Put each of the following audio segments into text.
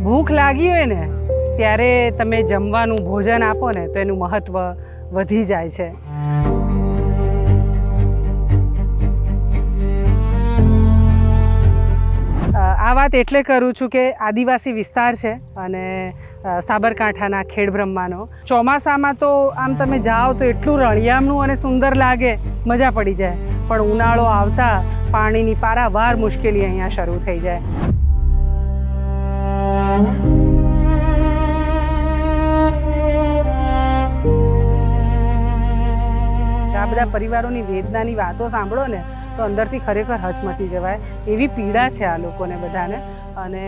ભૂખ લાગી હોય ને ત્યારે તમે જમવાનું ભોજન આપો ને તો એનું મહત્ત્વ વધી જાય છે. આ વાત એટલે કરું છું કે આદિવાસી વિસ્તાર છે અને સાબરકાંઠાના ખેડબ્રહ્માનો ચોમાસામાં તો આમ તમે જાઓ તો એટલું રળિયામણું અને સુંદર લાગે, મજા પડી જાય. પણ ઉનાળો આવતા પાણીની પારાવાર મુશ્કેલી અહીંયા શરૂ થઈ જાય. આ બધા પરિવારોની વેદનાની વાતો સાંભળો ને તો અંદરથી ખરેખર હચમચી જવાય. એવી પીડા છે આ લોકોને બધાને. અને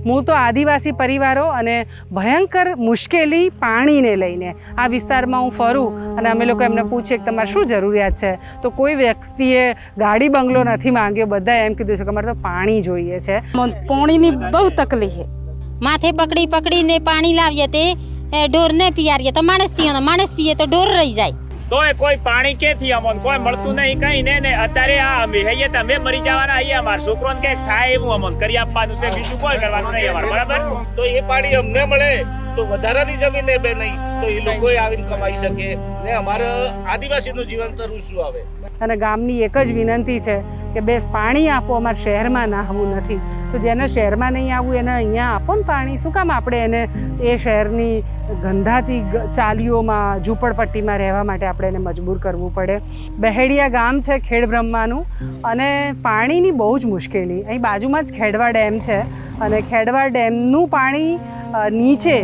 હું તો આદિવાસી પરિવારો અને ભયંકર મુશ્કેલી પાણીને લઈને આ વિસ્તારમાં હું ફરું અને અમે લોકો એમને પૂછીએ કે તમારે શું જરૂરિયાત છે, તો કોઈ વ્યક્તિએ ગાડી બંગલો નથી માંગ્યો. બધાએ એમ કીધું છે કે અમારે તો પાણી જોઈએ છે. પાણીની બહુ તકલીફ છે. માથે પકડીને પાણી લાવીએ તે ઢોરને પીયારીએ તો માણસ પીએ તો ઢોર રહી જાય. તોય કોઈ પાણી ક્યાંથી અમોન કોઈ મળતું નહીં કઈ ને અત્યારે આ અમે હૈયે તમે મરી જવાના અહીંયા અમારા છોકરોને કંઈક થાય એવું અમોન કરી આપવાનું છે, બીજું કોઈ કરવાનું નહીં અમારે. બરાબર, તો એ પાણી અમને મળે તો વધારાની જમીન બે નહીં તો એ લોકો આવીને કમાઈ શકે ને અમારે આદિવાસીનું જીવન કરવું શું આવે. અને ગામની એક જ વિનંતી છે કે બેસ પાણી આપો, અમારે શહેરમાં નાહવું નથી. તો જેને શહેરમાં નહીં આવવું એને અહીંયા આપો ને પાણી. શું કામ આપણે એને એ શહેરની ગંધાતી ચાલીઓમાં ઝૂંપડપટ્ટીમાં રહેવા માટે આપણે એને મજબૂર કરવું પડે. બહેડિયા ગામ છે ખેડબ્રહ્માનું અને પાણીની બહુ જ મુશ્કેલી. અહીં બાજુમાં જ ખેડવા ડેમ છે અને ખેડવા ડેમનું પાણી નીચે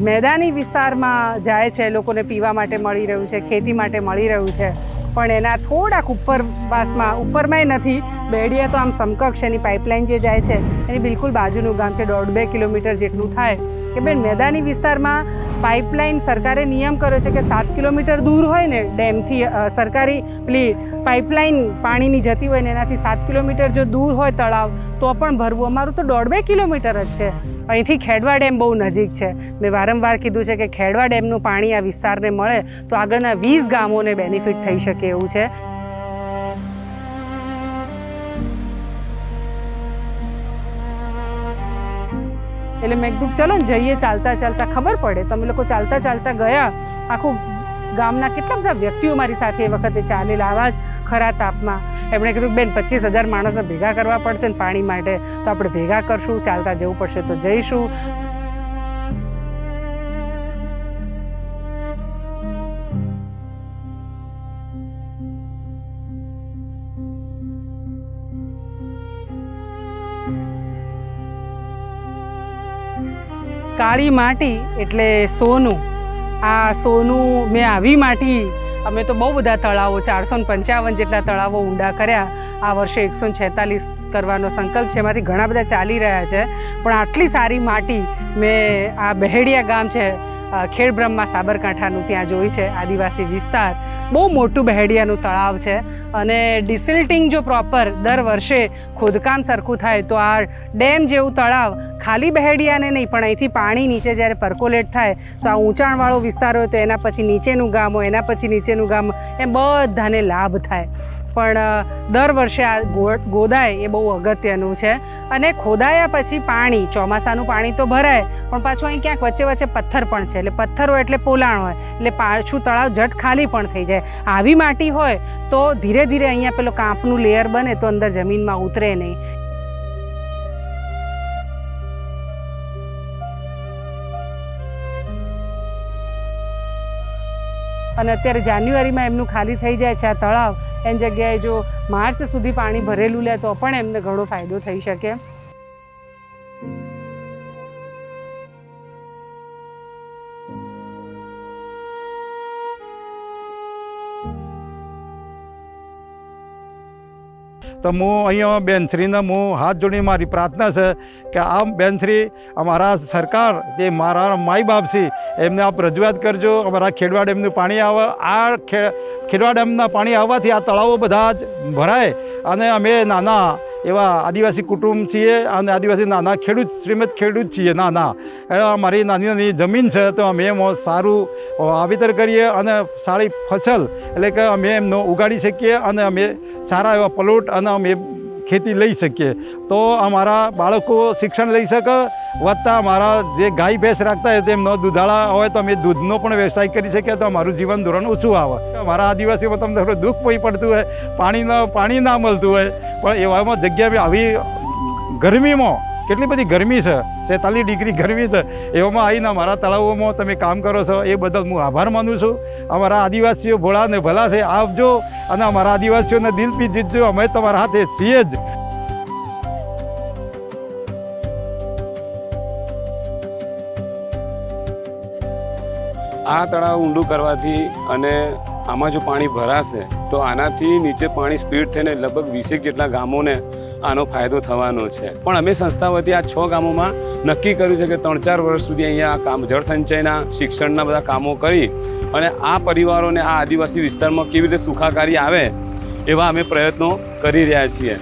મેદાની વિસ્તારમાં જાય છે, લોકોને પીવા માટે મળી રહ્યું છે, ખેતી માટે મળી રહ્યું છે. પણ એના થોડાક ઉપરમાંય નથી. બેડિયા તો આમ સમકક્ષ એની પાઇપલાઇન જે જાય છે એની બિલકુલ બાજુનું ગામ છે, 1.5-2 કિલોમીટર જેટલું થાય. કે બેન મેદાની વિસ્તારમાં પાઇપલાઇન સરકારે નિયમ કર્યો છે કે 7 કિલોમીટર દૂર હોય ને ડેમથી સરકારી પેલી પાઇપલાઇન પાણીની જતી હોય ને એનાથી 7 કિલોમીટર જો દૂર હોય તળાવ તો પણ ભરવું. અમારું તો 1.5-2 કિલોમીટર જ છે. અહીંથી ખેડવા ડેમ બહુ નજીક છે. મેં વારંવાર કીધું છે કે ખેડવા ડેમનું પાણી આ વિસ્તારને મળે તો આગળના 20 ગામોને બેનિફિટ થઈ શકે એવું છે. એટલે મેં કીધું ચલો ને જઈએ ચાલતા ચાલતા. ખબર પડે તમે લોકો ચાલતા ચાલતા ગયા, આખું ગામના કેટલા બધા વ્યક્તિઓ મારી સાથે એ વખતે ચાલેલા આવા જ ખરા તાપમાં. એમણે કીધું બેન 25,000 માણસને ભેગા કરવા પડશે ને પાણી માટે, તો આપણે ભેગા કરશું, ચાલતા જવું પડશે તો જઈશું. કાળી માટી એટલે સોનું. આ સોનું મેં આવી માટી અમે તો બહુ બધા તળાવો 455 જેટલા તળાવો ઊંડા કર્યા. આ વર્ષે 146 કરવાનો સંકલ્પ છે, એમાંથી ઘણા બધા ચાલી રહ્યા છે. પણ આટલી સારી માટી મેં આ બહેડિયા ગામ છે ખેડબ્રહ્મા સાબરકાંઠાનું ત્યાં જોઈ છે. આદિવાસી વિસ્તાર, બહુ મોટું બહેડિયાનું તળાવ છે અને ડિસિલ્ટિંગ જો પ્રોપર દર વર્ષે ખોદકામ સરખું થાય તો આ ડેમ જેવું તળાવ ખાલી બહેડિયાને નહીં પણ અહીંથી પાણી નીચે જ્યારે પરકોલેટ થાય તો આ ઊંચાણવાળો વિસ્તાર હોય તો એના પછી નીચેનું ગામ હોય, એના પછી નીચેનું ગામ, એમ બધાને લાભ થાય. પણ દર વર્ષે આ ગોદાય એ બહુ અગત્યનું છે. અને ખોદાયા પછી પાણી, ચોમાસાનું પાણી તો ભરાય પણ પાછું અહીં ક્યાંક વચ્ચે વચ્ચે પથ્થર પણ છે. એટલે પથ્થર હોય એટલે પોલાણ હોય એટલે પાછું તળાવ જટ ખાલી પણ થઈ જાય. આવી માટી હોય તો ધીરે ધીરે અહીંયા પેલો કાંપનું લેયર બને તો અંદર જમીનમાં ઉતરે નહીં. અને અત્યારે જાન્યુઆરીમાં એમનું ખાલી થઈ જાય છે આ તળાવ. એની જગ્યાએ જો માર્ચ સુધી પાણી ભરેલું લે તો પણ એમને ઘણો ફાયદો થઈ શકે. તો હું અહીંયા બેનશ્રીને હાથ જોડીને મારી પ્રાર્થના છે કે આ બેનશ્રી અમારા સરકાર જે મારા માઈ બાપ છે એમને આપ રજૂઆત કરજો. અમારા ખેડવા ડેમનું પાણી આવે, આ ખેડવા ડેમના પાણી આવવાથી આ તળાવો બધા જ ભરાય અને અમે નાના એવા આદિવાસી કુટુંબ છીએ અને આદિવાસી નાના શ્રીમદ ખેડૂત છીએ નાના. અમારી નાની નાની જમીન છે તો અમે એમાં સારું વાવેતર કરીએ અને સારી ફસલ એટલે કે અમે એમનો ઉગાડી શકીએ અને અમે સારા એવા પ્લોટ અને અમે ખેતી લઈ શકીએ. તો અમારા બાળકો શિક્ષણ લઈ શકે, વધતા અમારા જે ગાય ભેંસ રાખતા હોય તેમનો દૂધાળા હોય તો અમે દૂધનો પણ વ્યવસાય કરી શકીએ તો અમારું જીવન ધોરણ ઓછું આવે. અમારા આદિવાસીમાં તમને થોડું દુઃખ પડી પડતું હોય, પાણી ના મળતું હોય, પણ એવામાં જગ્યાએ આવી ગરમીમાં કેટલી બધી ગરમી છે, 46 ડિગ્રી ગરમી છે, એવામાં આવીને અમારા તળાવોમાં તમે કામ કરો છો એ બદલ હું આભાર માનું છું. અમારા આદિવાસીઓ ભોળા ને ભલા છે, આવજો અને અમારા આદિવાસીઓને દિલથી જીતજો, અમે તમારા હાથે છીએ જ. આ તળાવ ઊંડું કરવાથી અને આમાં જો પાણી ભરાશે તો આનાથી નીચે પાણી સ્પીડ થઈને લગભગ 20 જેટલા ગામોને આનો ફાયદો થવાનો છે. પણ અમે સંસ્થા વતી આ 6 ગામોમાં નક્કી કર્યું છે કે 3-4 વર્ષ સુધી અહીંયા કામ જળસંચયના શિક્ષણના બધા કામો કરી અને આ પરિવારોને આ આદિવાસી વિસ્તારમાં કેવી રીતે સુખાકારી આવે એવા અમે પ્રયત્નો કરી રહ્યા છીએ.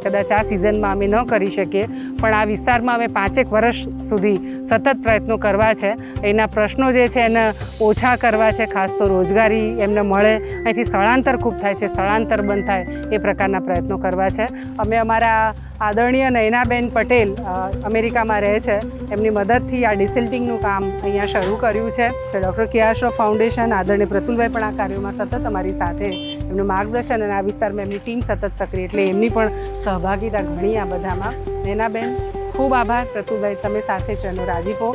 કદાચ આ સિઝનમાં અમે ન કરી શકીએ પણ આ વિસ્તારમાં અમે 5 વર્ષ સુધી સતત પ્રયત્નો કરવા છે. એના પ્રશ્નો જે છે એને ઓછા કરવા છે, ખાસ તો રોજગારી એમને મળે, અહીંથી સ્થળાંતર ખૂબ થાય છે, સ્થળાંતર બંધ થાય એ પ્રકારના પ્રયત્નો કરવા છે. અમે અમારા આદરણીય નયનાબેન પટેલ અમેરિકામાં રહે છે, એમની મદદથી આ ડિસિલ્ટિંગનું કામ અહીંયા શરૂ કર્યું છે. ડૉક્ટર કેઆર શ્રોફ ફાઉન્ડેશન આદરણીય પ્રતુલભાઈ પણ આ કાર્યોમાં સતત અમારી સાથે એમનું માર્ગદર્શન અને આ વિસ્તારમાં એમની ટીમ સતત સક્રિય, એટલે એમની પણ સહભાગિતા ઘણી આ બધામાં. નયનાબેન ખૂબ આભાર. પ્રતુલભાઈ તમે સાથે છે એનો રાજીપો.